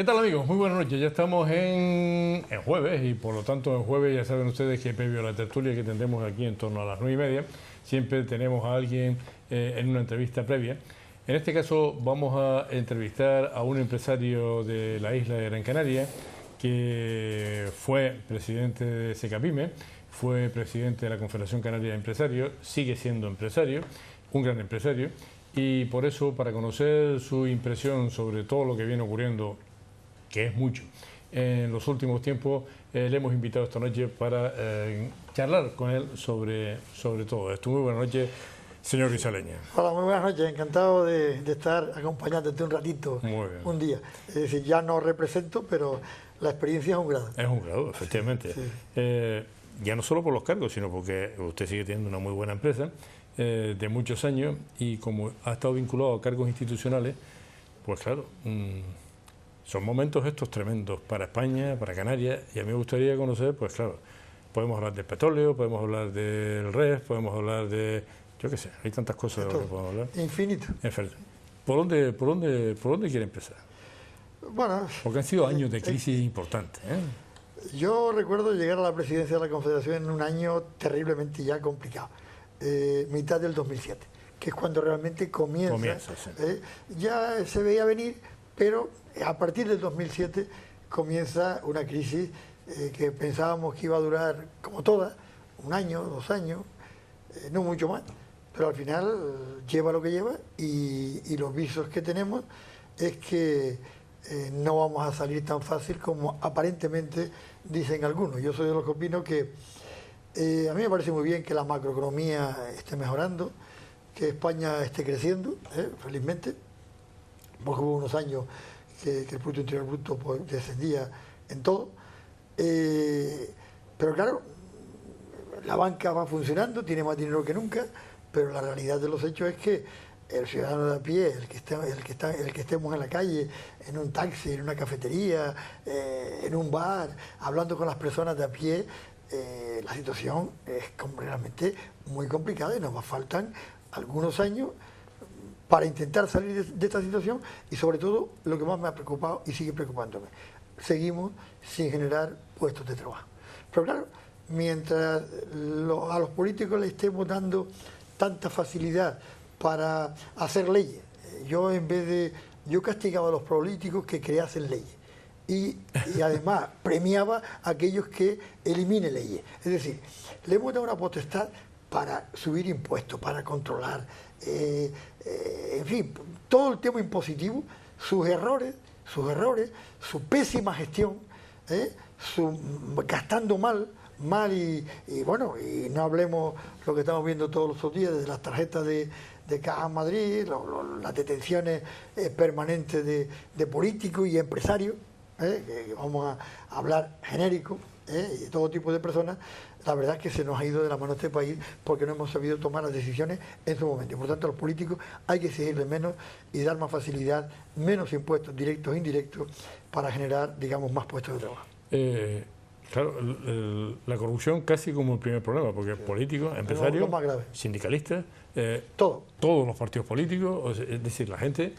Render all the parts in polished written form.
¿Qué tal, amigos? Muy buenas noches. Ya estamos en jueves y por lo tanto en jueves ya saben ustedes que previo a la tertulia que tendremos aquí en torno a las 9:30 siempre tenemos a alguien en una entrevista previa. En este caso vamos a entrevistar a un empresario de la isla de Gran Canaria que fue presidente de Secapime, fue presidente de la Confederación Canaria de Empresarios, sigue siendo empresario, un gran empresario, y por eso, para conocer su impresión sobre todo lo que viene ocurriendo, que es mucho, en los últimos tiempos, le hemos invitado esta noche para charlar con él sobre todo esto. Muy buenas noches, señor Grisaleña. Hola, muy buenas noches. Encantado de estar acompañándote un ratito, un día. Es decir, ya no represento, pero la experiencia es un grado. Es un grado, efectivamente. Sí. Ya no solo por los cargos, sino porque usted sigue teniendo una muy buena empresa de muchos años y como ha estado vinculado a cargos institucionales, pues claro, son momentos estos tremendos para España, para Canarias, y a mí me gustaría conocer, pues claro, podemos hablar del petróleo, podemos hablar del REF, podemos hablar de, yo qué sé, hay tantas cosas de las que podemos hablar. Infinito. ¿Por dónde quiere empezar? Bueno, porque han sido años de crisis importantes, ¿eh? Yo recuerdo llegar a la presidencia de la Confederación en un año terriblemente ya complicado, mitad del 2007, que es cuando realmente comienza sí. Ya se veía venir, pero a partir del 2007 comienza una crisis que pensábamos que iba a durar, como todas, un año, 2 años, no mucho más, pero al final lleva lo que lleva y los visos que tenemos es que no vamos a salir tan fácil como aparentemente dicen algunos. Yo soy de los que opino que a mí me parece muy bien que la macroeconomía esté mejorando, que España esté creciendo, felizmente, porque hubo unos años que el Producto Interior Bruto pues, descendía en todo, pero claro, la banca va funcionando, tiene más dinero que nunca, pero la realidad de los hechos es que el ciudadano de a pie, el que estemos en la calle, en un taxi, en una cafetería, en un bar, hablando con las personas de a pie, la situación es realmente muy complicada y nos faltan algunos años para intentar salir de esta situación y sobre todo lo que más me ha preocupado y sigue preocupándome, seguimos sin generar puestos de trabajo. Pero claro, mientras a los políticos les estemos dando tanta facilidad para hacer leyes, yo castigaba a los políticos que creasen leyes y además premiaba a aquellos que eliminen leyes. Es decir, le hemos dado una potestad para subir impuestos, para controlar, en fin, todo el tema impositivo, sus errores, su pésima gestión, gastando mal y bueno, y no hablemos lo que estamos viendo todos los días desde las tarjetas de Caja Madrid, las detenciones permanentes de políticos y empresarios, que vamos a hablar genérico, y todo tipo de personas. La verdad es que se nos ha ido de la mano este país porque no hemos sabido tomar las decisiones en su momento. Por tanto, a los políticos hay que exigirles menos y dar más facilidad, menos impuestos directos e indirectos para generar, digamos, más puestos de trabajo. Claro, la corrupción casi como el primer problema, porque políticos, empresarios, sindicalistas, todos los partidos políticos, es decir, la gente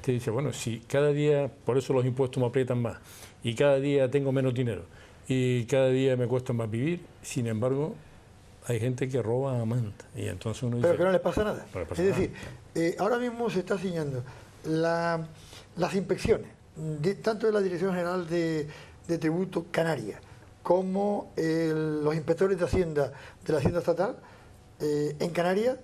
dice, bueno, si cada día, por eso los impuestos me aprietan más, y cada día tengo menos dinero, y cada día me cuesta más vivir, sin embargo, hay gente que roba a manta, y entonces uno dice... Pero que no les pasa nada. Es decir, ahora mismo se está ciñendo las inspecciones, tanto de la Dirección General de Tributo Canaria, como los inspectores de la Hacienda Estatal, en Canarias,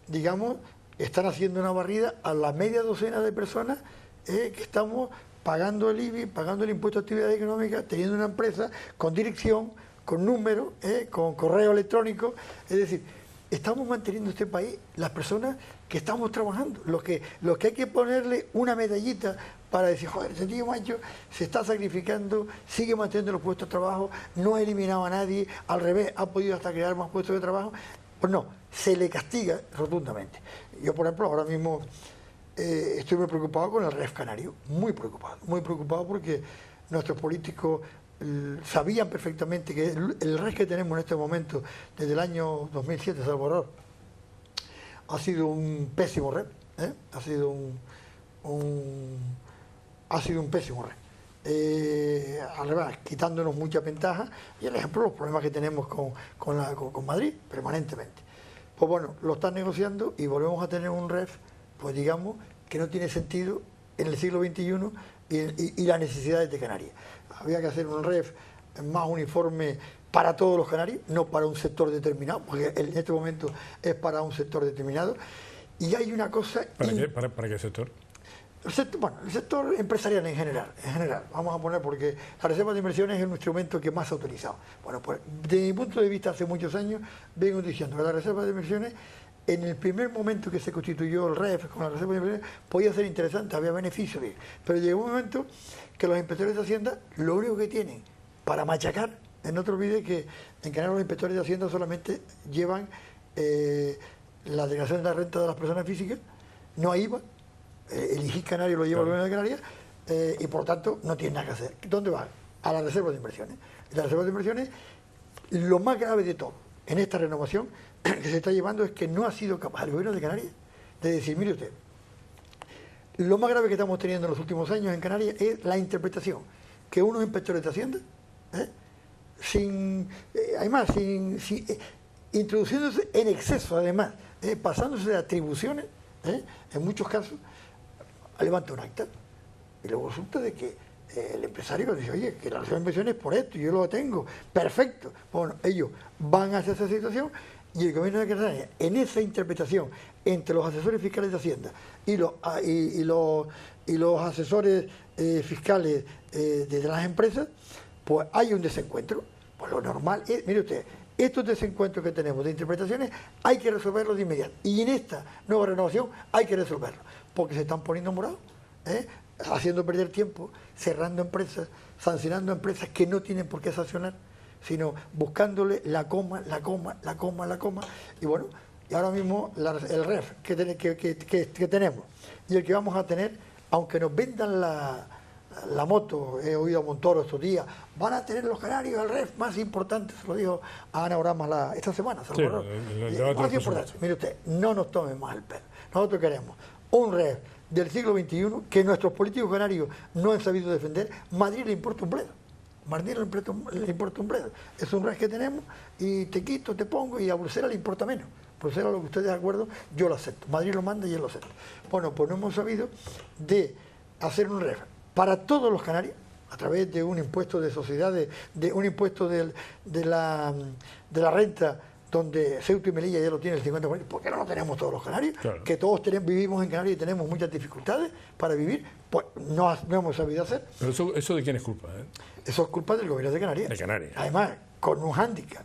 digamos, están haciendo una barrida a la media docena de personas que estamos pagando el IBI, pagando el impuesto de actividad económica, teniendo una empresa con dirección, con números, con correo electrónico. Es decir, estamos manteniendo este país las personas que estamos trabajando, los que hay que ponerle una medallita para decir, joder, ese tío macho se está sacrificando, sigue manteniendo los puestos de trabajo, no ha eliminado a nadie, al revés, ha podido hasta crear más puestos de trabajo. Pues no, se le castiga rotundamente. Yo, por ejemplo, ahora mismo estoy muy preocupado con el REF canario, muy preocupado porque nuestros políticos sabían perfectamente que el REF que tenemos en este momento, desde el año 2007, Salvador, ha sido un pésimo REF, ha sido ha sido un pésimo rey. Al revés, quitándonos muchas ventajas, y el ejemplo, los problemas que tenemos con Madrid permanentemente. Pues bueno, lo están negociando y volvemos a tener un REF, pues digamos, que no tiene sentido en el siglo XXI y las necesidades de Canarias. Había que hacer un REF más uniforme para todos los canarios, no para un sector determinado, porque en este momento es para un sector determinado. Y hay una cosa... ¿Para qué sector? El sector empresarial en general, vamos a poner, porque la reserva de inversiones es el instrumento que más se ha utilizado. Bueno, pues desde mi punto de vista, hace muchos años vengo diciendo que la reserva de inversiones, en el primer momento que se constituyó el REF con la reserva de inversiones, podía ser interesante, había beneficios, pero llegó un momento que los inspectores de Hacienda, lo único que tienen para machacar, no te olvides que en Canarias los inspectores de Hacienda solamente llevan la declaración de la renta de las personas físicas, no hay IVA. El IGI canario lo lleva al gobierno de Canarias y por lo tanto no tiene nada que hacer. ¿Dónde va? A la reserva de inversiones. Y la reserva de inversiones, lo más grave de todo en esta renovación que se está llevando es que no ha sido capaz el gobierno de Canarias de decir, mire usted, lo más grave que estamos teniendo en los últimos años en Canarias es la interpretación que unos inspectores de Hacienda, introduciéndose en exceso, además, pasándose de atribuciones, en muchos casos, levanta un acta y luego resulta de que el empresario dice, oye, que la reserva de inversiones es por esto, yo lo tengo, perfecto. Bueno, ellos van hacia esa situación y el gobierno de Canarias, en esa interpretación entre los asesores fiscales de Hacienda y los asesores fiscales de las empresas, pues hay un desencuentro. Pues lo normal es, mire usted, estos desencuentros que tenemos de interpretaciones hay que resolverlos de inmediato. Y en esta nueva renovación hay que resolverlo, porque se están poniendo morados, haciendo perder tiempo, cerrando empresas, sancionando empresas que no tienen por qué sancionar, sino buscándole la coma. Y bueno, y ahora mismo el REF que tenemos y el que vamos a tener, aunque nos vendan la moto, he oído a Montoro estos días, van a tener los canarios el REF más importante, se lo dijo a Ana Orama esta semana, se lo más importante. Mire usted, no nos tomen más el pelo. Nosotros queremos un REF del siglo XXI que nuestros políticos canarios no han sabido defender. Madrid le importa un bledo. Madrid le importa un bledo. Es un REF que tenemos y te quito, te pongo, y a Bruselas le importa menos. Bruselas, lo que ustedes de acuerdo, yo lo acepto. Madrid lo manda y él lo acepta. Bueno, pues no hemos sabido de hacer un REF para todos los canarios, a través de un impuesto de sociedades, de un impuesto de la renta, donde Ceuta y Melilla ya lo tienen el 50%. ¿Por qué no lo tenemos todos los canarios? Claro. Que todos vivimos en Canarias y tenemos muchas dificultades para vivir, pues no hemos sabido hacer. Pero eso ¿de quién es culpa? Eso es culpa del gobierno de Canarias. De Canarias. Además, con un hándicap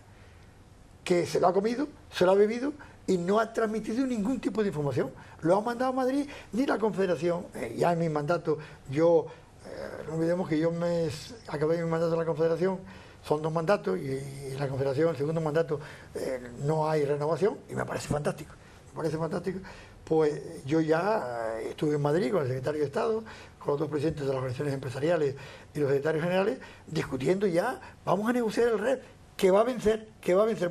que se lo ha comido, se lo ha bebido y no ha transmitido ningún tipo de información. Lo ha mandado a Madrid, ni la Confederación. Ya en mi mandato, no olvidemos que yo acabé mi mandato en la Confederación, son 2 mandatos, y la Confederación, el segundo mandato, no hay renovación, y me parece fantástico. Pues yo ya estuve en Madrid con el secretario de Estado, con los 2 presidentes de las organizaciones empresariales y los secretarios generales, discutiendo ya, vamos a negociar el REF, que va a vencer.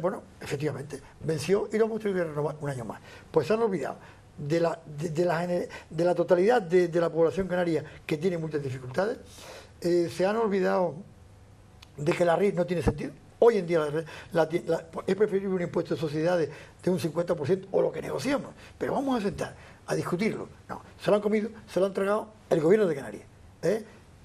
Bueno, efectivamente, venció y lo hemos tenido que renovar un año más. Pues se han olvidado de la totalidad de la población canaria, que tiene muchas dificultades. Se han olvidado de que la RIS no tiene sentido. Hoy en día es preferible un impuesto de sociedades de un 50% o lo que negociamos, pero vamos a sentar a discutirlo. No, se lo han comido, se lo han tragado el gobierno de Canarias,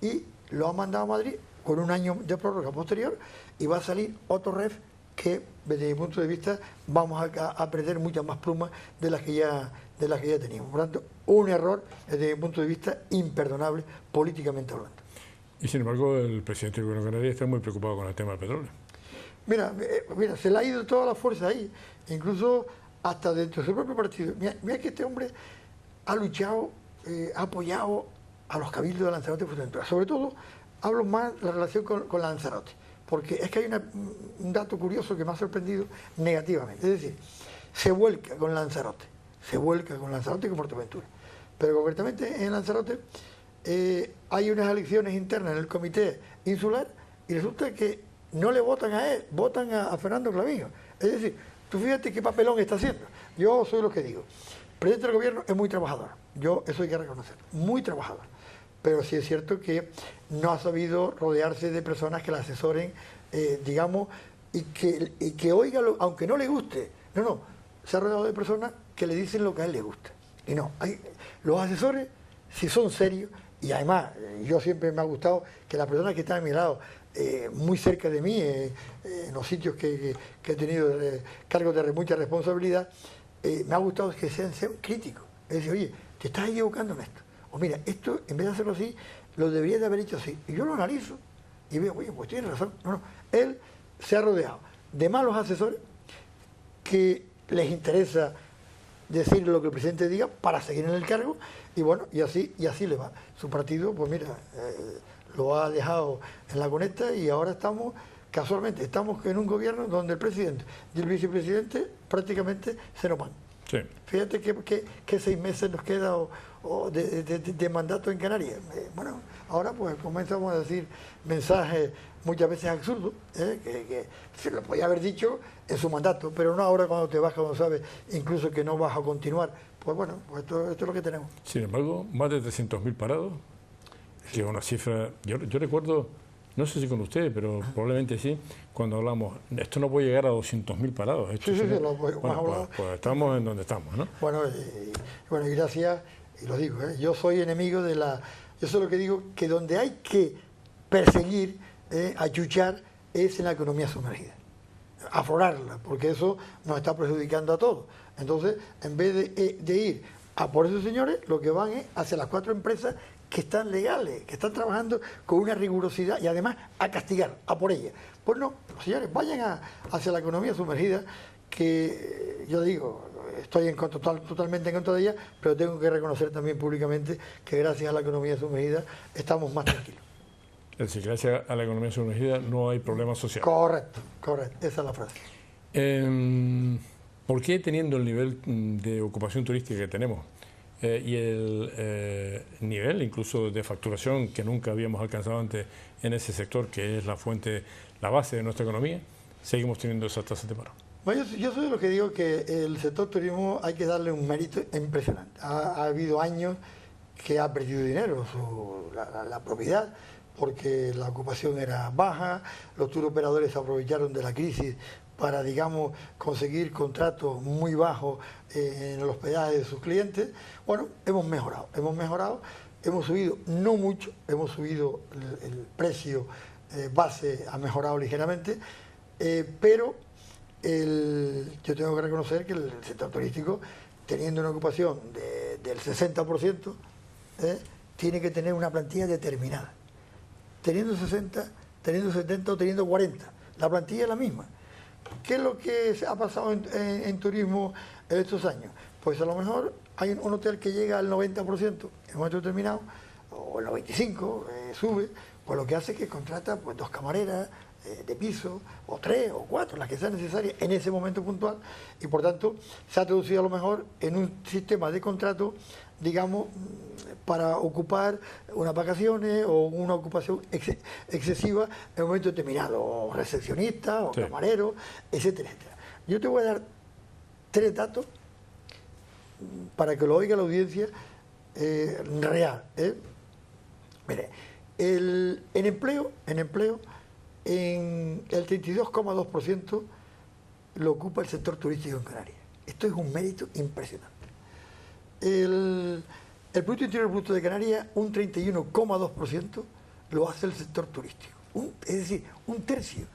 y lo ha mandado a Madrid con un año de prórroga posterior, y va a salir otro REF que, desde mi punto de vista, vamos a perder muchas más plumas de las que ya teníamos. Por lo tanto, un error, desde mi punto de vista, imperdonable políticamente hablando. Y sin embargo, el presidente del gobierno de Canarias está muy preocupado con el tema del petróleo. Mira, se le ha ido toda la fuerza ahí, incluso hasta dentro de su propio partido. Mira que este hombre ha luchado, ha apoyado a los cabildos de Lanzarote y Fuerteventura. Sobre todo, hablo más de la relación con Lanzarote, porque es que hay un dato curioso que me ha sorprendido negativamente. Es decir, se vuelca con Lanzarote y con Fuerteventura. Pero concretamente en Lanzarote hay unas elecciones internas en el comité insular y resulta que no le votan a él, votan a Fernando Clavijo. Es decir, tú fíjate qué papelón está haciendo. Yo soy lo que digo. El presidente del gobierno es muy trabajador. Eso hay que reconocer. Muy trabajador. pero sí es cierto que no ha sabido rodearse de personas que la asesoren, digamos, y que oiga, aunque no le guste. No, se ha rodeado de personas que le dicen lo que a él le gusta. Y no, los asesores, si son serios, y además yo siempre me ha gustado que las personas que están a mi lado, muy cerca de mí, en los sitios que he tenido cargos de mucha responsabilidad, me ha gustado que sean críticos. Es decir, oye, te estás equivocando en esto. O mira, esto en vez de hacerlo así, lo deberías de haber hecho así. Y yo lo analizo y veo, oye, pues tienes razón. No, él se ha rodeado de malos asesores que les interesa decir lo que el presidente diga para seguir en el cargo, y bueno, y así le va. Su partido, pues mira, lo ha dejado en la cuneta, y ahora casualmente estamos en un gobierno donde el presidente y el vicepresidente prácticamente se nos van. Sí. Fíjate que 6 meses nos queda de mandato en Canarias. Bueno, ahora pues comenzamos a decir mensajes muchas veces absurdos, que se lo podía haber dicho en su mandato, pero no ahora cuando te vas, cuando sabes incluso que no vas a continuar. Pues bueno, pues esto es lo que tenemos. Sin embargo, más de 300.000 parados, que es una cifra... Yo recuerdo, no sé si con ustedes, pero probablemente sí, cuando hablamos, esto no puede llegar a 200.000 parados. Sí, Bueno, pues estamos en donde estamos, ¿no? Bueno, y gracias, y lo digo, yo soy enemigo de la... Yo soy lo que digo, que donde hay que perseguir, achuchar, es en la economía sumergida. Aflorarla, porque eso nos está perjudicando a todos. Entonces, en vez de ir a por esos señores, lo que van es hacia las 4 empresas que están legales, que están trabajando con una rigurosidad, y además a castigar, a por ellas. Pues no, los señores vayan hacia la economía sumergida, que yo digo, estoy totalmente en contra de ella, pero tengo que reconocer también públicamente que gracias a la economía sumergida estamos más tranquilos. Es decir, gracias a la economía sumergida no hay problema social. Correcto, esa es la frase. ¿Por qué, teniendo el nivel de ocupación turística que tenemos y el nivel incluso de facturación que nunca habíamos alcanzado antes en ese sector, que es la fuente, la base de nuestra economía, seguimos teniendo esas tasas de paro? Bueno, yo soy de los que digo que el sector turismo hay que darle un mérito impresionante. Ha habido años que ha perdido dinero, la propiedad, porque la ocupación era baja, los touroperadores aprovecharon de la crisis para, digamos, conseguir contratos muy bajos en el hospedaje de sus clientes. Bueno, hemos mejorado, hemos subido, no mucho, hemos subido el precio base, ha mejorado ligeramente, pero yo tengo que reconocer que el sector turístico, teniendo una ocupación del 60%, tiene que tener una plantilla determinada. Teniendo 60, teniendo 70 o teniendo 40, la plantilla es la misma. ¿Qué es lo que ha pasado en turismo en estos años? Pues a lo mejor hay un hotel que llega al 90% en un momento determinado, o el 95%, sube, pues lo que hace es que contrata pues 2 camareras de piso, o 3 o 4, las que sean necesarias en ese momento puntual, y por tanto se ha traducido a lo mejor en un sistema de contrato, digamos, para ocupar unas vacaciones o una ocupación excesiva en un momento determinado, o recepcionista, o camarero, etcétera, etcétera. Yo te voy a dar 3 datos para que lo oiga la audiencia real. Mire, en empleo, el 32,2% lo ocupa el sector turístico en Canarias. Esto es un mérito impresionante. El Producto Interior Bruto de Canarias, un 31,2% lo hace el sector turístico. Es decir, un tercio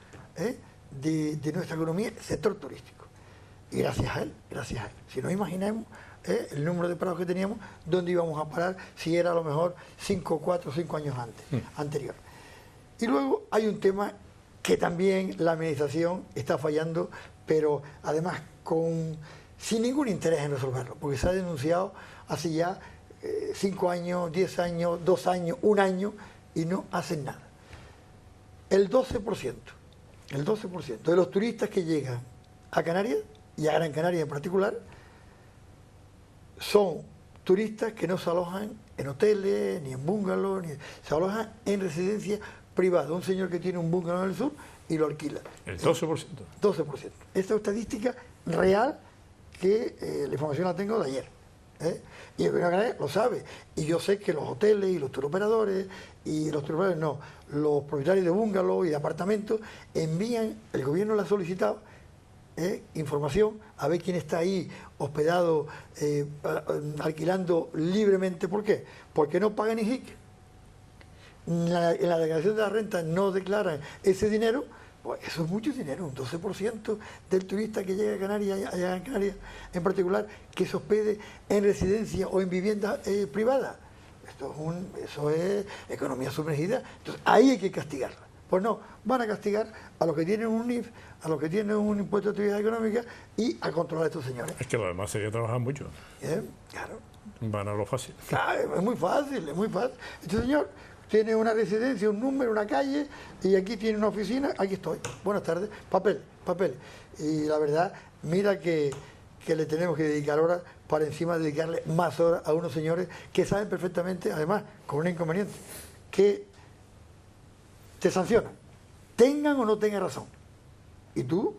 de nuestra economía, sector turístico. Y gracias a él. Si no imaginemos el número de parados que teníamos, dónde íbamos a parar si era a lo mejor 4 o 5 años anterior. Y luego hay un tema que también la administración está fallando, pero además sin ningún interés en resolverlo, porque se ha denunciado hace ya 5 años, 10 años, 2 años, 1 año, y no hacen nada. El 12% de los turistas que llegan a Canarias, y a Gran Canaria en particular, son turistas que no se alojan en hoteles, ni en bungalows, se alojan en residencias privadas. Un señor que tiene un bungalow en el sur y lo alquila. ¿El 12%? 12%. Esta es estadística real que la información la tengo de ayer. ¿eh? Y el gobierno de Canarias lo sabe. Y yo sé que los hoteles y los turoperadores, no, los propietarios de bungalows y de apartamentos envían, el gobierno le ha solicitado información a ver quién está ahí hospedado, alquilando libremente. ¿Por qué? Porque no pagan IJIC. En la declaración de la renta no declaran ese dinero. Pues eso es mucho dinero, un 12% del turista que llega a Canarias, allá en Canarias en particular, que se hospede en residencia o en vivienda privada. Eso es economía sumergida. Entonces ahí hay que castigarla. Pues no, van a castigar a los que tienen un NIF, a los que tienen un impuesto de actividad económica y a controlar a estos señores. Es que lo demás sería trabajar mucho. Claro. Van a lo fácil. Claro, es muy fácil, es muy fácil. Este señor tiene una residencia, un número, una calle, y aquí tiene una oficina, aquí estoy. Buenas tardes, papel. Y la verdad, mira que le tenemos que dedicar horas para encima dedicarle más horas a unos señores que saben perfectamente, además, con un inconveniente, que te sancionan, tengan o no tengan razón. Y tú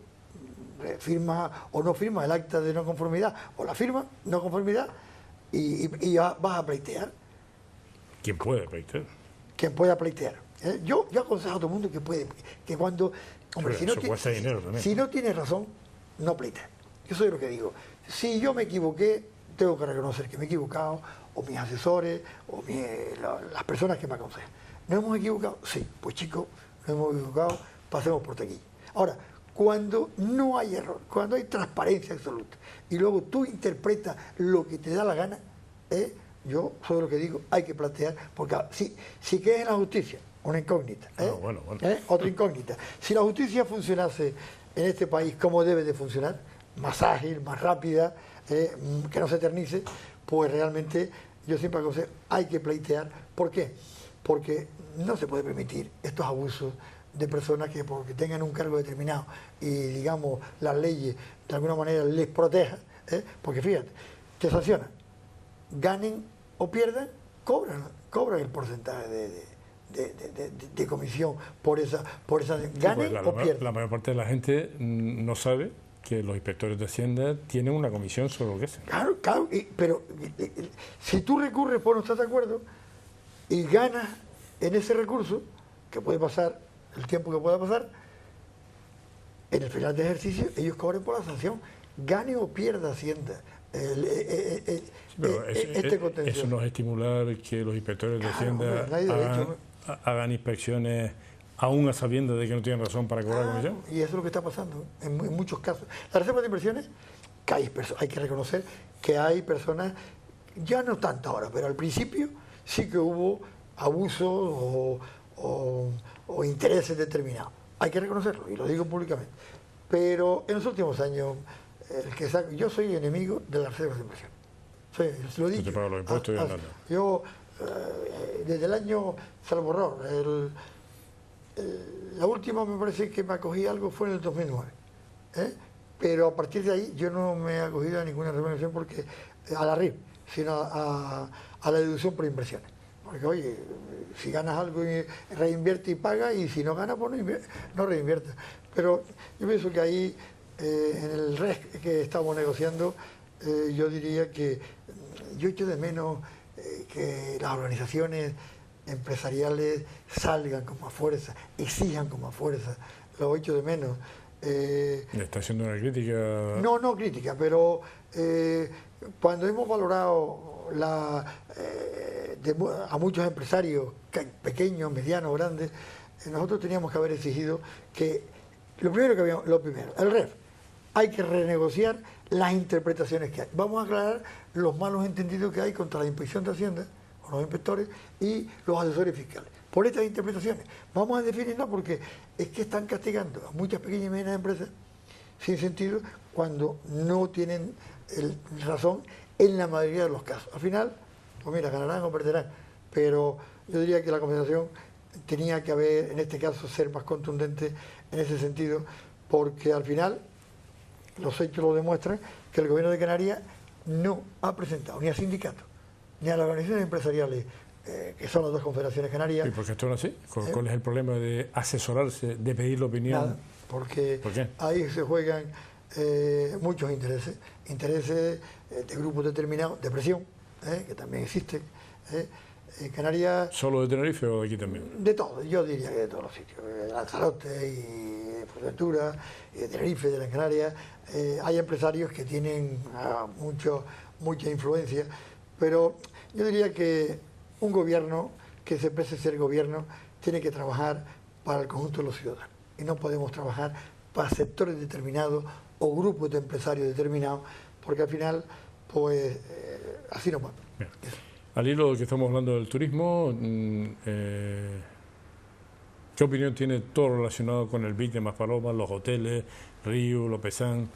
firmas o no firmas el acta de no conformidad, o la firmas, no conformidad, y ya vas a pleitear. ¿Quién puede pleitear? Quien pueda pleitear. Yo aconsejo a todo el mundo que cuando... Hombre, si no tiene razón, no pleitee. Yo soy lo que digo. Si yo me equivoqué, tengo que reconocer que me he equivocado, o mis asesores, o las personas que me aconsejan. ¿Nos hemos equivocado? Sí. Pues chicos, nos hemos equivocado, pasemos por taquilla. Ahora, cuando no hay error, cuando hay transparencia absoluta, y luego tú interpretas lo que te da la gana, yo soy lo que digo, hay que plantear, porque si queda en la justicia, una incógnita, bueno. Otra incógnita. Si la justicia funcionase en este país como debe de funcionar, más ágil, más rápida, que no se eternice, pues realmente yo siempre aconsejo, hay que pleitear. ¿Por qué? Porque no se puede permitir estos abusos de personas que porque tengan un cargo determinado y digamos las leyes de alguna manera les protejan, porque fíjate, te sancionan, ganen o pierdan, cobran el porcentaje de comisión por esa ganen o pierdan. La mayor parte de la gente no sabe que los inspectores de Hacienda tienen una comisión sobre lo que hacen. Claro, pero si tú recurres por no estar de acuerdo y ganas en ese recurso, que puede pasar el tiempo que pueda pasar, en el final de ejercicio ellos cobran por la sanción, gane o pierda Hacienda. Eso no es estimular que los inspectores de Hacienda hagan inspecciones aún a sabiendo de que no tienen razón para cobrar comisión. Y eso es lo que está pasando en muchos casos. La reserva de inversiones, que hay que reconocer que hay personas, ya no tanto ahora, pero al principio sí que hubo abusos o intereses determinados. Hay que reconocerlo, y lo digo públicamente. Pero en los últimos años, yo soy enemigo de las reservas de inversión. Lo he dicho. Yo te pago los impuestos y andando. Yo, desde el año, salvo horror, la última me parece que me acogí algo fue en el 2009. Pero a partir de ahí yo no me he acogido a ninguna reserva de inversión porque a la RIF, sino a la deducción por inversiones. Porque, oye, si ganas algo, reinvierte y paga, y si no ganas, pues no reinvierte. Pero yo pienso que ahí, en el RESC que estamos negociando, yo diría que yo echo de menos que las organizaciones empresariales salgan con más fuerza, exijan con más fuerza. Lo echo de menos. ¿Está haciendo una crítica? No crítica, pero cuando hemos valorado a muchos empresarios, pequeños, medianos, grandes, nosotros teníamos que haber exigido que, lo primero, el REF, hay que renegociar las interpretaciones que hay. Vamos a aclarar los malos entendidos que hay contra la Inspección de Hacienda, con los inspectores y los asesores fiscales. Por estas interpretaciones. Vamos a definirlas porque es que están castigando a muchas pequeñas y medianas empresas sin sentido cuando no tienen razón en la mayoría de los casos. Al final, pues mira, ganarán o perderán. Pero yo diría que la compensación tenía que haber, en este caso, ser más contundente en ese sentido, porque al final los hechos lo demuestran que el gobierno de Canarias no ha presentado ni a sindicatos ni a las organizaciones empresariales, que son las dos confederaciones canarias. ¿Y por qué esto no es así? ¿Cuál es el problema de asesorarse, de pedir la opinión? Nada, porque ¿Por qué? Ahí se juegan muchos intereses de grupos determinados, de presión, que también existen. Canarias... ¿Solo de Tenerife o de aquí también? De todo, yo diría que de todos los sitios, de Lanzarote y de Fuerteventura, y de Tenerife, de las Canarias. Hay empresarios que tienen mucha influencia, pero yo diría que un gobierno que se precie ser gobierno tiene que trabajar para el conjunto de los ciudadanos y no podemos trabajar para sectores determinados o grupos de empresarios determinados, porque al final, pues, así no va. Al hilo de que estamos hablando del turismo, ¿qué opinión tiene todo relacionado con el BIC de Maspalomas, los hoteles, Río, Lopezán?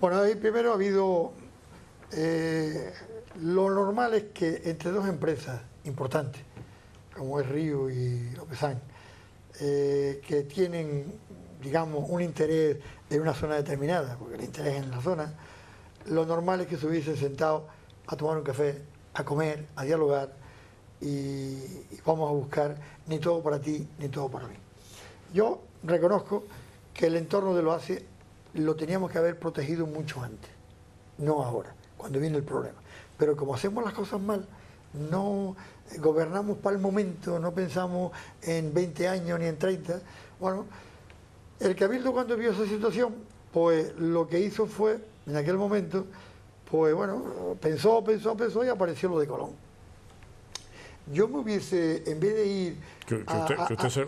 Bueno, ahí primero ha habido... lo normal es que entre dos empresas importantes, como es Río y Lopezán, que tienen, digamos, un interés en una zona determinada, porque el interés es en la zona, lo normal es que se hubiesen sentado a tomar un café, a comer, a dialogar y vamos a buscar ni todo para ti ni todo para mí. Yo reconozco que el entorno del oasis lo teníamos que haber protegido mucho antes, no ahora, cuando viene el problema. Pero como hacemos las cosas mal, no gobernamos para el momento, no pensamos en 20 años ni en 30. Bueno, el Cabildo cuando vio esa situación, pues lo que hizo fue, en aquel momento, pues bueno, pensó y apareció lo de Colón. Yo me hubiese, en vez de ir...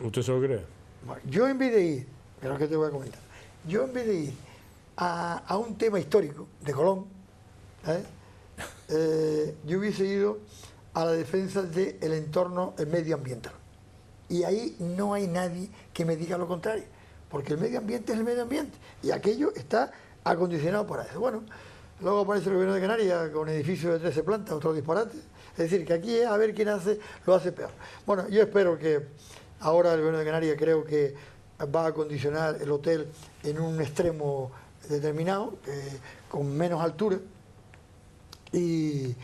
¿Usted se lo cree? Bueno, yo en vez de ir, pero que te voy a comentar, yo en vez de ir a un tema histórico de Colón, yo hubiese ido a la defensa del entorno medioambiental. Y ahí no hay nadie que me diga lo contrario, porque el medio ambiente es el medio ambiente y aquello está acondicionado para eso. Bueno, luego aparece el gobierno de Canarias con edificios de 13 plantas, otro disparate. Es decir, que aquí es a ver quién lo hace peor. Bueno, yo espero que ahora el gobierno de Canarias creo que va a acondicionar el hotel en un extremo determinado, con menos altura, y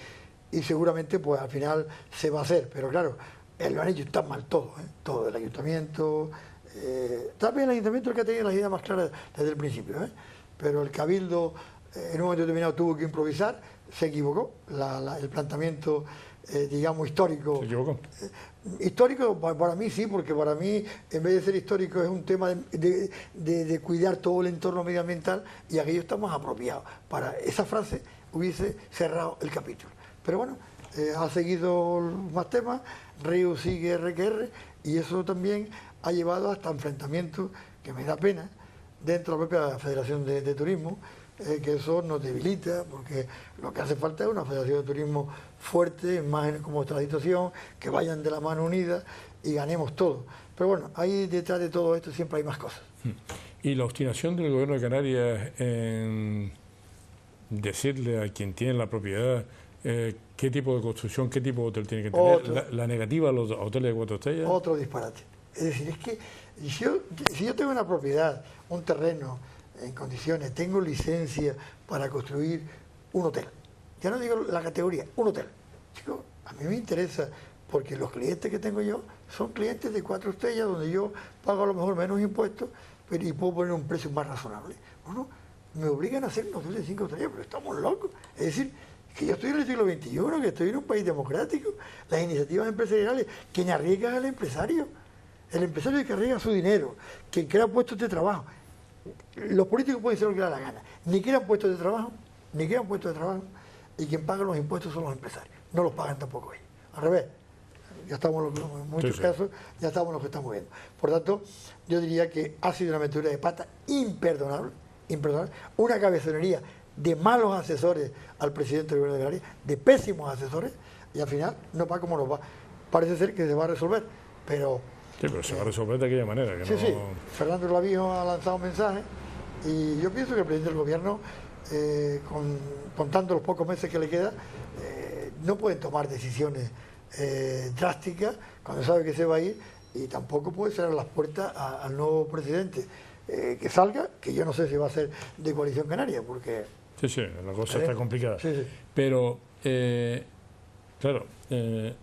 seguramente pues al final se va a hacer. Pero claro, lo han hecho tan mal todo, todo el ayuntamiento. También el ayuntamiento es el que ha tenido las ideas más claras desde el principio, pero el Cabildo en un momento determinado tuvo que improvisar, se equivocó, el planteamiento, digamos, histórico. ¿Se equivocó? Histórico para mí sí, porque para mí en vez de ser histórico es un tema de cuidar todo el entorno medioambiental y aquello está más apropiado. Para esa frase hubiese cerrado el capítulo. Pero bueno, ha seguido más temas, Río sigue RQR y eso también ha llevado hasta enfrentamientos que me da pena dentro de la propia Federación de Turismo, que eso nos debilita, porque lo que hace falta es una Federación de Turismo fuerte, más como esta situación, que vayan de la mano unida y ganemos todo. Pero bueno, ahí detrás de todo esto siempre hay más cosas. ¿Y la obstinación del gobierno de Canarias en decirle a quien tiene la propiedad qué tipo de construcción, qué tipo de hotel tiene que tener? La negativa a los hoteles de 4 estrellas. Otro disparate. Es decir, es que si yo tengo una propiedad, un terreno en condiciones, tengo licencia para construir un hotel, ya no digo la categoría, un hotel. Chicos, a mí me interesa, porque los clientes que tengo yo son clientes de 4 estrellas, donde yo pago a lo mejor menos impuestos y puedo poner un precio más razonable. Bueno, me obligan a hacer un hotel de 5 estrellas, pero estamos locos. Es decir, que yo estoy en el siglo XXI, que estoy en un país democrático. Las iniciativas empresariales, quien arriesga es el empresario. El empresario que arriesga su dinero, quien crea puestos de trabajo. Los políticos pueden hacer lo que les da la gana. Ni crean puestos de trabajo, y quien paga los impuestos son los empresarios. No los pagan tampoco ellos. Al revés. Ya estamos en muchos casos, ya estamos en lo que estamos viendo. Por tanto, yo diría que ha sido una metedura de pata imperdonable, una cabezonería de malos asesores al presidente del gobierno de Canarias, de pésimos asesores, y al final no va como nos va. Parece ser que se va a resolver, pero... Sí, pero se va a resolver de aquella manera. Que sí. Fernando Clavijo ha lanzado un mensaje y yo pienso que el presidente del gobierno, contando los pocos meses que le queda, no pueden tomar decisiones drásticas cuando sabe que se va a ir, y tampoco puede cerrar las puertas al nuevo presidente que salga, que yo no sé si va a ser de Coalición Canaria, porque... Sí, la cosa está complicada. Sí. Pero, claro, el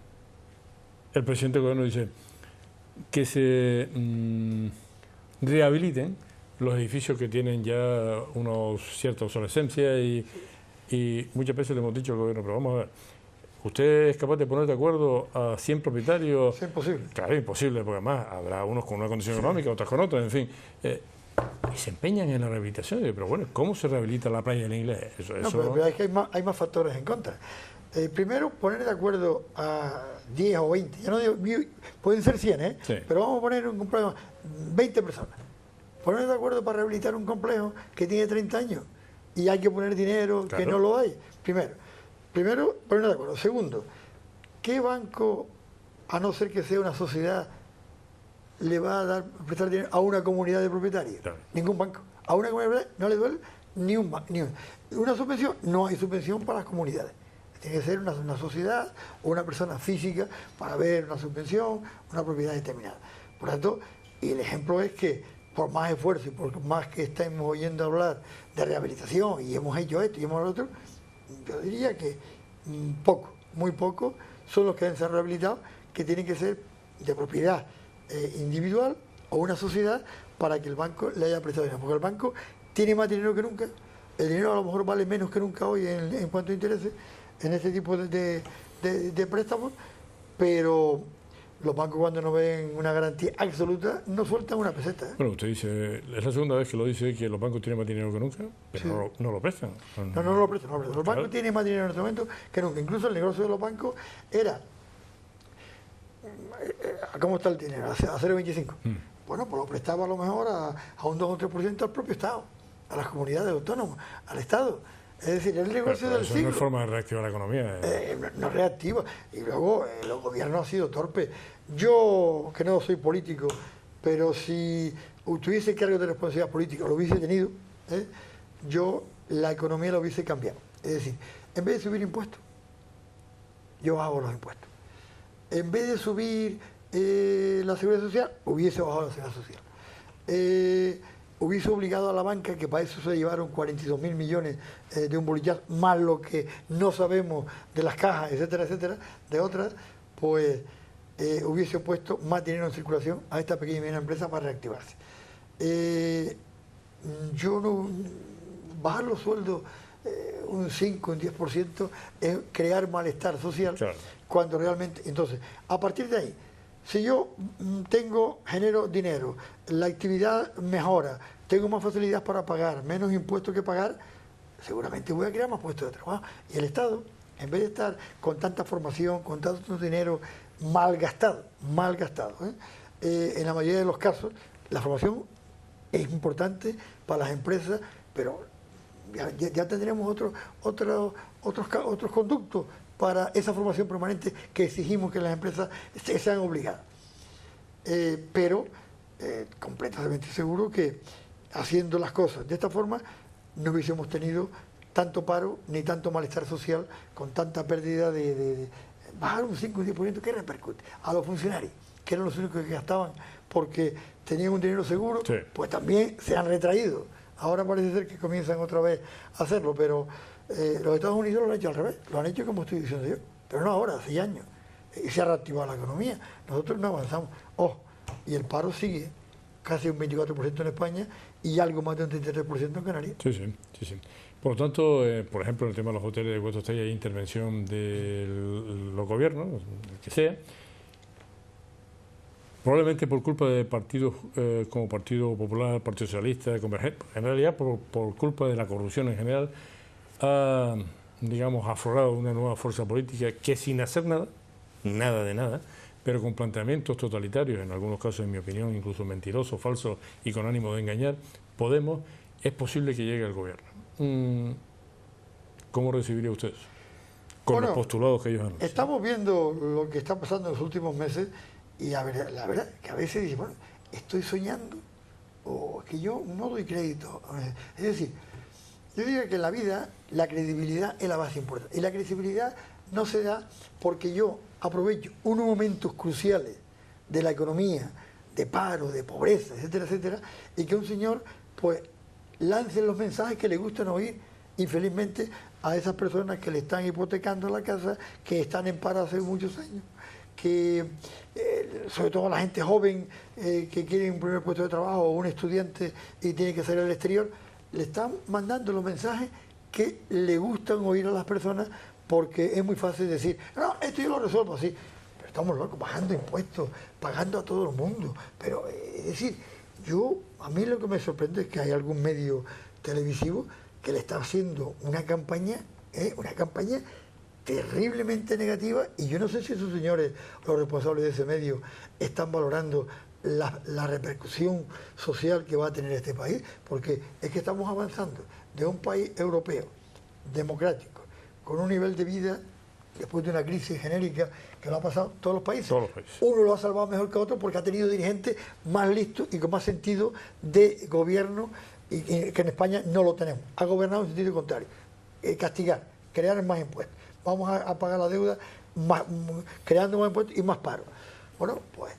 presidente del gobierno dice que se rehabiliten los edificios que tienen ya una cierta obsolescencia y muchas veces le hemos dicho al gobierno, pero vamos a ver, ¿usted es capaz de poner de acuerdo a 100 propietarios? Es imposible. Claro, es imposible, porque además habrá unos con una condición económica, otros con otra, en fin. Y se empeñan en la rehabilitación. Pero bueno, ¿cómo se rehabilita la playa del Inglés? Pero es que hay más factores en contra. Primero, poner de acuerdo a 10 o 20, ya no digo, pueden ser 100, Sí. Pero vamos a poner un complejo, 20 personas. Poner de acuerdo para rehabilitar un complejo que tiene 30 años y hay que poner dinero, Claro. que no lo hay. Primero, poner de acuerdo. Segundo, ¿qué banco, a no ser que sea una sociedad, le va a prestar dinero a una comunidad de propietarios? Claro. Ningún banco. A una comunidad no le duele ni un banco. Una subvención, no hay subvención para las comunidades. Tiene que ser una sociedad o una persona física para ver una subvención, una propiedad determinada. Por tanto, y el ejemplo es que por más esfuerzo y por más que estemos oyendo hablar de rehabilitación y hemos hecho esto y hemos hecho lo otro, yo diría que muy poco son los que deben ser rehabilitados, que tienen que ser de propiedad individual o una sociedad para que el banco le haya prestado dinero. Porque el banco tiene más dinero que nunca, el dinero a lo mejor vale menos que nunca hoy en cuanto a intereses, en este tipo de préstamos, pero los bancos cuando no ven una garantía absoluta no sueltan una peseta. Bueno, usted dice, es la segunda vez que lo dice, que los bancos tienen más dinero que nunca, pero Sí. no lo prestan. No lo prestan. Los bancos tienen más dinero en este momento que nunca. Incluso el negocio de los bancos era, ¿cómo está el dinero? A 0,25. Bueno, pues lo prestaba a lo mejor a un 2 o 3% al propio Estado, a las comunidades autónomas, al Estado. Es decir, el negocio Pero del eso siglo. no es forma de reactivar la economía. No reactiva. Y luego los gobiernos han sido torpes. Yo, que no soy político, pero si tuviese cargo de responsabilidad política, lo hubiese tenido, yo la economía la hubiese cambiado. Es decir, en vez de subir impuestos, yo bajo los impuestos. En vez de subir la seguridad social, hubiese bajado la seguridad social. Hubiese obligado a la banca, que para eso se llevaron 42.000 millones de un bolillazo, más lo que no sabemos de las cajas, etcétera, etcétera, de otras, pues hubiese puesto más dinero en circulación a esta pequeña y mediana empresa para reactivarse. Yo no... Bajar los sueldos un 5, un 10% es crear malestar social, Claro. cuando realmente... Entonces, a partir de ahí, si yo genero dinero, la actividad mejora, tengo más facilidades para pagar, menos impuestos que pagar, seguramente voy a crear más puestos de trabajo. Y el Estado, en vez de estar con tanta formación, con tanto dinero mal gastado, en la mayoría de los casos, la formación es importante para las empresas, pero ya tendremos otros conductos para esa formación permanente que exigimos que las empresas sean obligadas. Pero completamente seguro que haciendo las cosas de esta forma no hubiésemos tenido tanto paro ni tanto malestar social con tanta pérdida de bajar un 5 o 10%. ¿Qué repercute? A los funcionarios, que eran los únicos que gastaban porque tenían un dinero seguro, Sí. pues también se han retraído. Ahora parece ser que comienzan otra vez a hacerlo, pero los Estados Unidos lo han hecho al revés, lo han hecho como estoy diciendo yo, pero no ahora, hace años, y se ha reactivado la economía. Nosotros no avanzamos. Y el paro sigue, casi un 24% en España y algo más de un 33% en Canarias. Sí. Por lo tanto, por ejemplo, en el tema de los hoteles de 4 estrellas hay intervención de los gobiernos, el que sea, probablemente por culpa de partidos como Partido Popular, Partido Socialista, Convergente, en realidad por culpa de la corrupción en general, ha, digamos, aflorado una nueva fuerza política que sin hacer nada de nada, pero con planteamientos totalitarios, en algunos casos, en mi opinión, incluso mentirosos, falsos y con ánimo de engañar, Podemos, es posible que llegue al gobierno. ¿Cómo recibiría usted eso? Con los postulados que ellos han. Estamos viendo lo que está pasando en los últimos meses y la verdad que a veces dice, bueno, estoy soñando o que yo no doy crédito. Es decir, yo diría que en la vida la credibilidad es la base importante. Y la credibilidad no se da porque yo aprovecho unos momentos cruciales de la economía, de paro, de pobreza, etcétera, etcétera, y que un señor pues lance los mensajes que le gustan oír, infelizmente, a esas personas que le están hipotecando la casa, que están en paro hace muchos años, que sobre todo la gente joven que quiere un primer puesto de trabajo o un estudiante y tiene que salir al exterior, le están mandando los mensajes que le gustan oír a las personas, porque es muy fácil decir, no, esto yo lo resuelvo así. Pero estamos locos, bajando impuestos, pagando a todo el mundo. Pero es decir, a mí lo que me sorprende es que hay algún medio televisivo que le está haciendo una campaña terriblemente negativa, y yo no sé si esos señores, los responsables de ese medio, están valorando la repercusión social que va a tener este país, porque es que estamos avanzando de un país europeo, democrático, con un nivel de vida, después de una crisis genérica que lo ha pasado todos los países. Todos los países. Uno lo ha salvado mejor que otro porque ha tenido dirigentes más listos y con más sentido de gobierno, y que en España no lo tenemos. Ha gobernado en sentido contrario. Castigar, crear más impuestos. Vamos a pagar la deuda creando más impuestos y más paro. Bueno, pues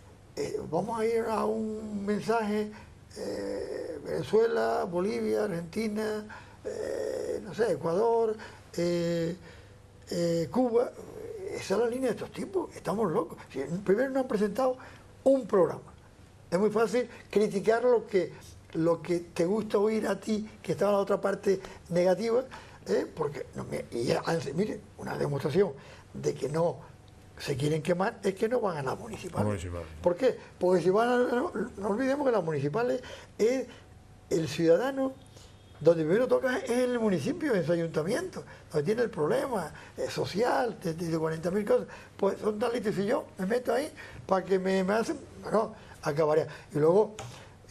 vamos a ir a un mensaje, Venezuela, Bolivia, Argentina, no sé, Ecuador, Cuba. Esa es la línea de estos tipos, estamos locos. Primero no han presentado un programa. Es muy fácil criticar lo que te gusta oír a ti, que está en la otra parte negativa, porque, mire, una demostración de que no se quieren quemar es que no van a las municipales. ¿Por qué? Porque si van no olvidemos que las municipales es el ciudadano, donde primero toca es en el municipio, en su ayuntamiento, donde tiene el problema social de 40.000 cosas. Pues son tan listos, y yo me meto ahí para que me hacen, no, acabaría. Y luego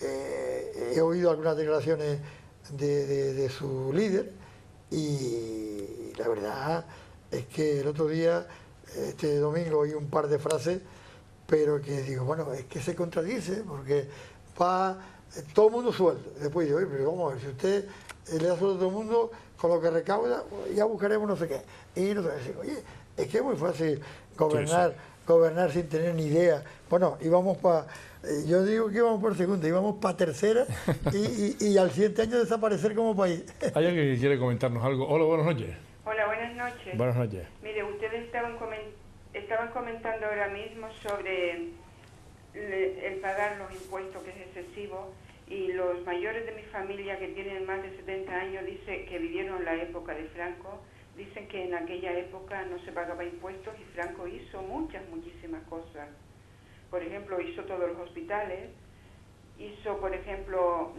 he oído algunas declaraciones de su líder, y la verdad es que el otro día, este domingo, oí un par de frases, pero que digo, bueno, es que se contradice, porque todo el mundo sueldo. Después digo, pero vamos a ver, si usted le da sueldo a todo el mundo, con lo que recauda, ya buscaremos no sé qué. Y no sé qué. Oye, es que es muy fácil gobernar sin tener ni idea. Bueno, íbamos yo digo que íbamos por segunda, íbamos para tercera y al siguiente año desaparecer como país. ¿Hay alguien que quiere comentarnos algo? Hola, buenas noches. Hola, buenas noches. Buenas noches. Mire, ustedes estaban comentando ahora mismo sobre el pagar los impuestos, que es excesivo, y los mayores de mi familia que tienen más de 70 años, dicen que vivieron la época de Franco, dicen que en aquella época no se pagaba impuestos y Franco hizo muchísimas cosas. Por ejemplo, hizo todos los hospitales, hizo, por ejemplo,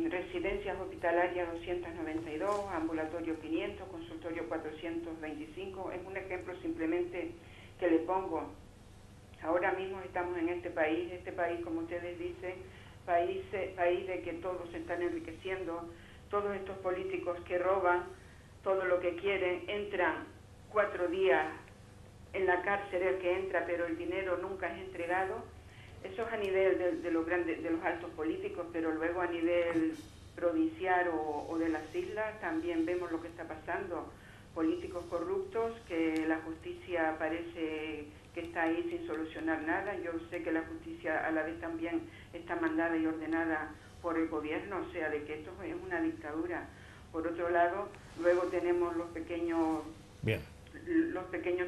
residencias hospitalarias 292, ambulatorio 500, consultorio 425. Es un ejemplo simplemente que le pongo. Ahora mismo estamos en este país, como ustedes dicen, país de que todos se están enriqueciendo, todos estos políticos que roban todo lo que quieren, entran 4 días en la cárcel el que entra, pero el dinero nunca es entregado. Eso es a nivel de los altos políticos, pero luego a nivel provincial o de las islas también vemos lo que está pasando. Políticos corruptos, que la justicia parece que está ahí sin solucionar nada. Yo sé que la justicia a la vez también está mandada y ordenada por el gobierno, o sea, de que esto es una dictadura. Por otro lado, luego tenemos los pequeños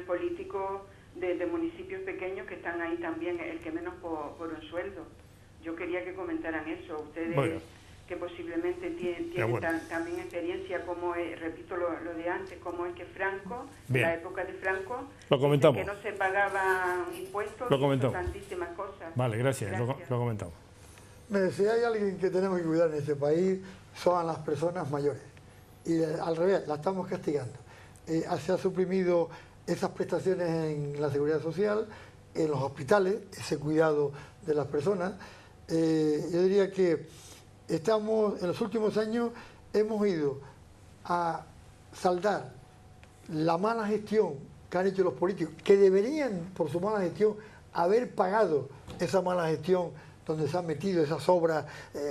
políticos de municipios pequeños que están ahí también, el que menos por un sueldo. Yo quería que comentaran eso. Ustedes que posiblemente tienen también experiencia, como repito lo de antes, como es que Franco, en la época de Franco, lo comentamos, que no se pagaban impuestos, lo comentamos, tantísimas cosas. Vale, gracias. Lo comentamos. Si hay alguien que tenemos que cuidar en este país, son las personas mayores. Y al revés, la estamos castigando. Se ha suprimido esas prestaciones en la seguridad social, en los hospitales, ese cuidado de las personas. Yo diría que en los últimos años hemos ido a saldar la mala gestión que han hecho los políticos, que deberían, por su mala gestión, haber pagado esa mala gestión donde se han metido esas obras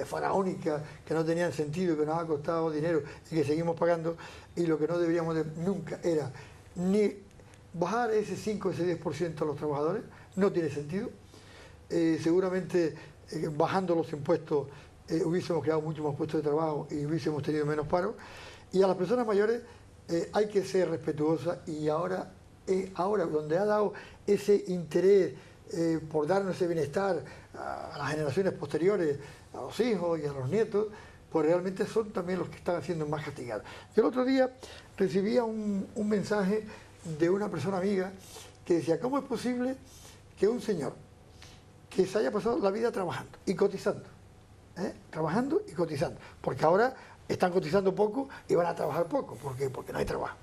faraónicas que no tenían sentido, que nos ha costado dinero y que seguimos pagando. Y lo que no deberíamos nunca era ni bajar ese 5 o ese 10% a los trabajadores, no tiene sentido. Seguramente bajando los impuestos hubiésemos creado muchos más puestos de trabajo y hubiésemos tenido menos paro. Y a las personas mayores hay que ser respetuosas, y ahora ahora donde ha dado ese interés por darnos ese bienestar a las generaciones posteriores, a los hijos y a los nietos, pues realmente son también los que están siendo más castigados. Yo el otro día recibía un mensaje de una persona amiga que decía, ¿cómo es posible que un señor que se haya pasado la vida trabajando y cotizando, trabajando y cotizando, porque ahora están cotizando poco y van a trabajar poco, ¿por qué? Porque no hay trabajo,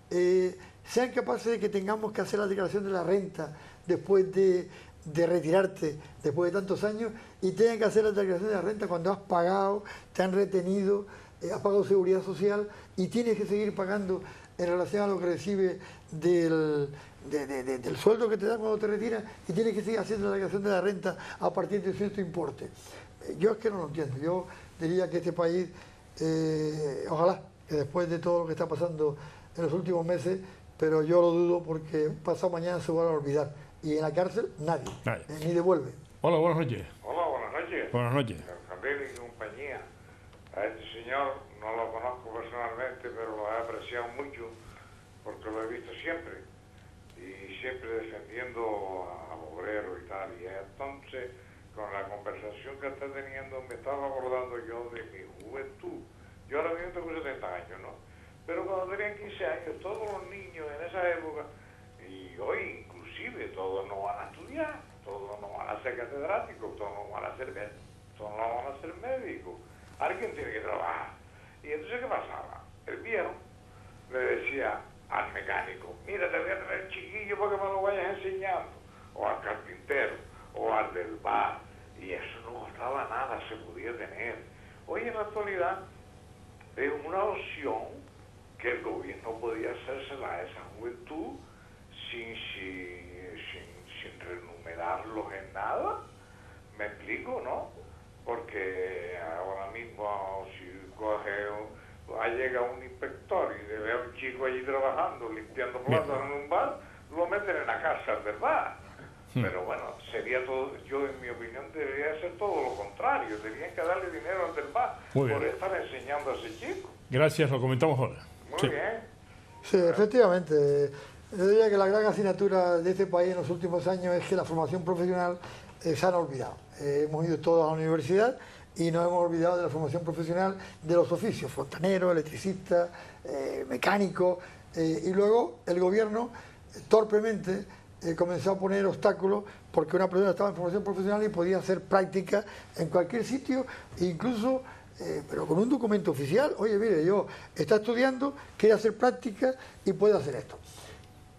sean capaces de que tengamos que hacer la declaración de la renta después de retirarte, después de tantos años, y tengan que hacer la declaración de la renta cuando has pagado, te han retenido, has pagado seguridad social y tienes que seguir pagando en relación a lo que recibes del sueldo que te dan cuando te retiras, y tienes que seguir haciendo la declaración de la renta a partir de cierto importe. Yo es que no lo entiendo. Yo diría que este país, ojalá que después de todo lo que está pasando en los últimos meses, pero yo lo dudo porque pasado mañana se van a olvidar. Y en la cárcel nadie. Ni devuelve. Hola, buenas noches. Hola, buenas noches. Buenas noches. Javier y compañía. A este señor no lo conozco personalmente, pero lo he apreciado mucho porque lo he visto siempre. Y siempre defendiendo a obreros y tal. Y entonces, con la conversación que está teniendo, me estaba acordando yo de mi juventud. Yo ahora mismo tengo 70 años, ¿no? Pero cuando tenía 15 años, todos los niños en esa época, y hoy inclusive, todos no van a estudiar, todos no van a ser catedráticos, todos no van a ser médicos. Alguien tiene que trabajar. Y entonces, ¿qué pasaba? El viejo le decía al mecánico, mira, te voy a traer chiquillo para que me lo vayas enseñando, o al carpintero, o al del bar, y eso no costaba nada, se podía tener. Hoy en la actualidad es una opción que el gobierno podía hacérsela a esa juventud sin renumerarlos en nada. Me explico, ¿no? Porque ahora mismo si llega un inspector y ve a un chico allí trabajando, limpiando platos en un bar, lo meten en la cárcel del bar. Pero bueno, sería todo, yo en mi opinión debería ser todo lo contrario, deberían que darle dinero al del bar por estar enseñando a ese chico. Gracias, lo comentamos ahora. Muy bien. Sí, efectivamente. Yo diría que la gran asignatura de este país en los últimos años es que la formación profesional se han olvidado. Hemos ido todos a la universidad y nos hemos olvidado de la formación profesional de los oficios, fontanero, electricista, mecánico, y luego el gobierno torpemente comenzó a poner obstáculos porque una persona estaba en formación profesional y podía hacer práctica en cualquier sitio, incluso pero con un documento oficial. Oye, mire, yo está estudiando, quiere hacer práctica y puede hacer esto.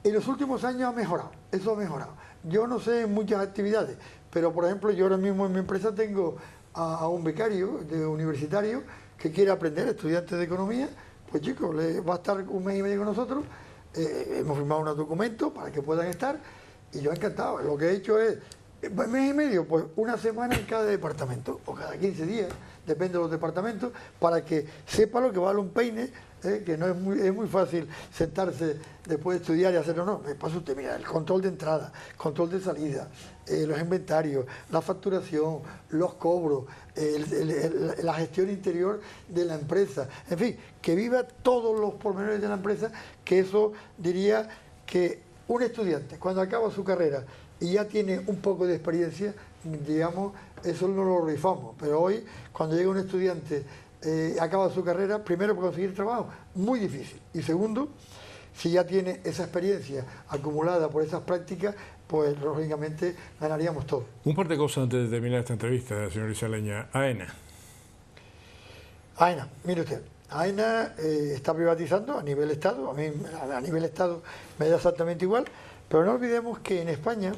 En los últimos años ha mejorado, eso ha mejorado. Yo no sé en muchas actividades, pero por ejemplo yo ahora mismo en mi empresa tengo a un becario universitario que quiere aprender, estudiante de economía. Pues chicos, va a estar un mes y medio con nosotros, hemos firmado unos documentos para que puedan estar, y yo encantado. Lo que he hecho es, mes y medio, pues una semana en cada departamento, o cada 15 días, depende de los departamentos, para que sepa lo que vale un peine, que no es muy fácil sentarse después de estudiar y hacerlo. No, me pasa usted, mira, el control de entrada, control de salida, los inventarios, la facturación, los cobros, la gestión interior de la empresa, en fin, que viva todos los pormenores de la empresa, que eso diría que un estudiante, cuando acaba su carrera y ya tiene un poco de experiencia, digamos, eso no lo rifamos. Pero hoy, cuando llega un estudiante, acaba su carrera, primero para conseguir trabajo, muy difícil. Y segundo, si ya tiene esa experiencia acumulada por esas prácticas, pues lógicamente ganaríamos todo. Un par de cosas antes de terminar esta entrevista, señor Isaleña. AENA. AENA, mire usted, AENA está privatizando a nivel Estado, a nivel Estado me da exactamente igual, pero no olvidemos que en España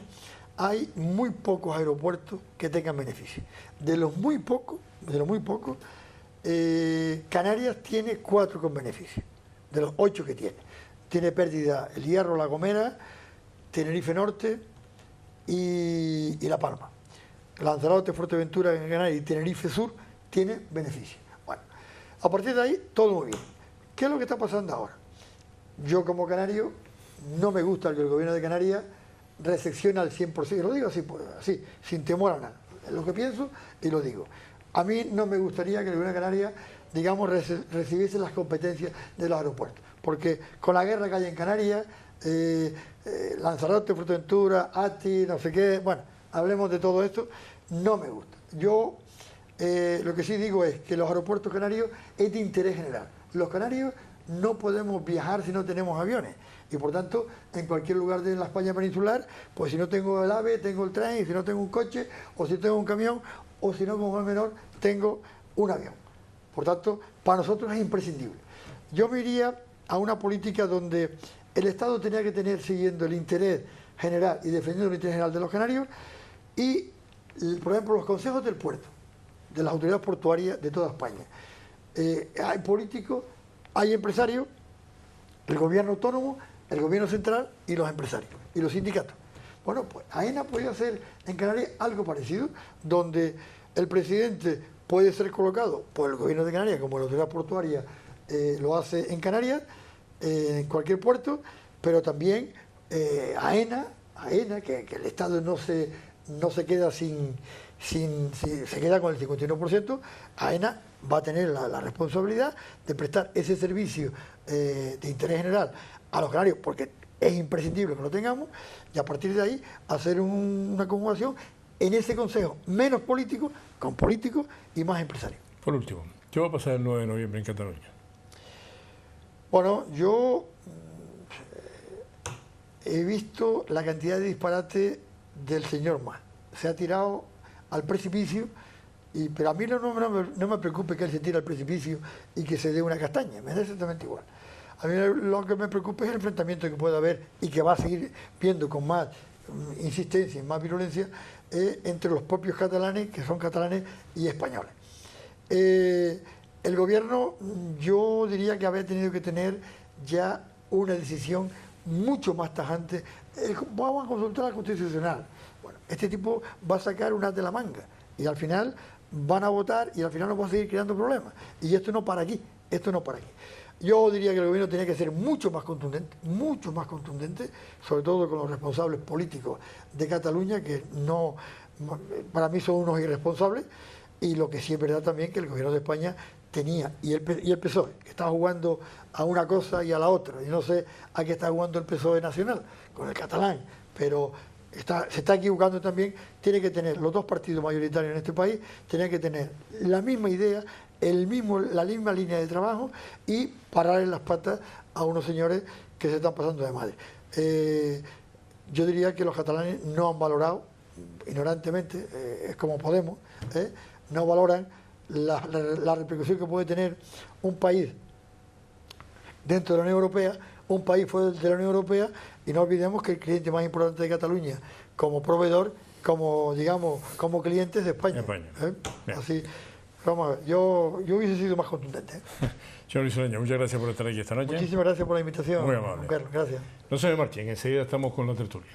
hay muy pocos aeropuertos que tengan beneficios. De los muy pocos, Canarias tiene 4 con beneficios, de los 8 que tiene. Tiene pérdida El Hierro, La Gomera, Tenerife Norte y La Palma. Lanzarote, Fuerteventura, en Canarias y Tenerife Sur tiene beneficios. Bueno, a partir de ahí, todo muy bien. ¿Qué es lo que está pasando ahora? Yo como canario, no me gusta que el gobierno de Canarias recepciona al 100%, lo digo así, así, sin temor a nada, es lo que pienso y lo digo. A mí no me gustaría que el gobierno de Canarias, digamos, recibiese las competencias de los aeropuertos, porque con la guerra que hay en Canarias, Lanzarote, Fuerteventura, Ati, no sé qué, bueno, hablemos de todo esto, no me gusta. Yo lo que sí digo es que los aeropuertos canarios es de interés general. Los canarios no podemos viajar si no tenemos aviones y por tanto en cualquier lugar de la España peninsular, pues si no tengo el AVE, tengo el tren, y si no tengo un coche, o si tengo un camión, o si no, como más menor, tengo un avión. Por tanto, para nosotros es imprescindible. Yo me iría a una política donde el Estado tenía que tener, siguiendo el interés general y defendiendo el interés general de los canarios, y, por ejemplo, los consejos del puerto, de las autoridades portuarias de toda España. Hay políticos, hay empresarios, el gobierno autónomo, el gobierno central y los empresarios y los sindicatos. Bueno, pues AENA puede hacer en Canarias algo parecido, donde el presidente puede ser colocado por el gobierno de Canarias, como la autoridad portuaria lo hace en Canarias, en cualquier puerto, pero también AENA, que el Estado no se queda se queda con el 51%, AENA va a tener la responsabilidad de prestar ese servicio de interés general a los canarios, porque es imprescindible que lo tengamos, y a partir de ahí hacer una conjugación en ese consejo menos político, con políticos y más empresarios. Por último, ¿qué va a pasar el 9 de noviembre en Cataluña? Bueno, yo he visto la cantidad de disparate del señor Mas. Se ha tirado al precipicio, pero a mí no me preocupe que él se tire al precipicio y que se dé una castaña, me da exactamente igual. A mí lo que me preocupa es el enfrentamiento que puede haber y que va a seguir viendo con más insistencia y más virulencia entre los propios catalanes, que son catalanes y españoles. El gobierno, yo diría que había tenido que tener ya una decisión mucho más tajante. Vamos a consultar al Constitucional. Bueno, este tipo va a sacar una de la manga y al final van a votar y al final nos va a seguir creando problemas. Y esto no para aquí, esto no para aquí. Yo diría que el gobierno tenía que ser mucho más contundente, sobre todo con los responsables políticos de Cataluña, que no, para mí son unos irresponsables, y lo que sí es verdad también que el gobierno de España tenía, y el PSOE, que está jugando a una cosa y a la otra. Yo no sé a qué está jugando el PSOE nacional, con el catalán, pero se está equivocando también. Tiene que tener, los dos partidos mayoritarios en este país, tienen que tener la misma idea, la misma línea de trabajo y pararle las patas a unos señores que se están pasando de madre. Yo diría que los catalanes no han valorado, ignorantemente, es como Podemos, no valoran la repercusión que puede tener un país dentro de la Unión Europea, un país fuera de la Unión Europea, y no olvidemos que el cliente más importante de Cataluña como proveedor, como cliente es de España. Así, vamos a ver, yo hubiese sido más contundente. Señor Luis Olaña, muchas gracias por estar aquí esta noche. Muchísimas gracias por la invitación. Muy amable. Carlos, gracias. No se me marchen, enseguida estamos con la tertulia.